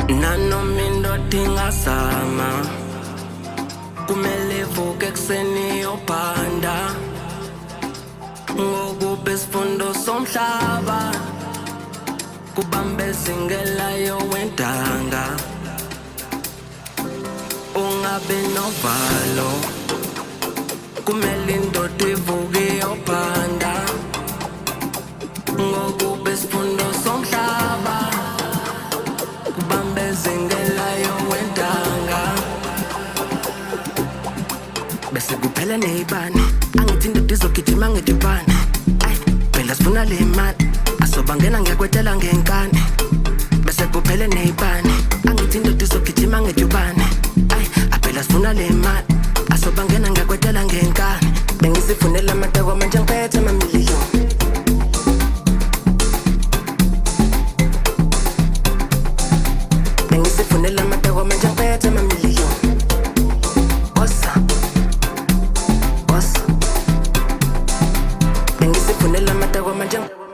nanoma indoda ingazama kumele ivuke ekuseni yophanda ngokuphi isifundo somhlaba kubambezingelayo wentanga ungabe novalo kumele indoda ivuke yophanda ngokuphi isifundo somhlaba kubambezingelayo wentanga bese kuphela neyibani angithi indoda izogijima ngejubane ay phela sifuna le mali asobangena ngiyakwetela ngenkani bese kuphele neyibani angithi indoda izogijima ngejubane ay aphela sifuna le mali asobangena ngiyakwetela ngenkani bengisifunela amateko manje ngiphethe amamiliyoni bengisifunela amateko manje ngiphethe amamiliyoni bengisifunela amateko manje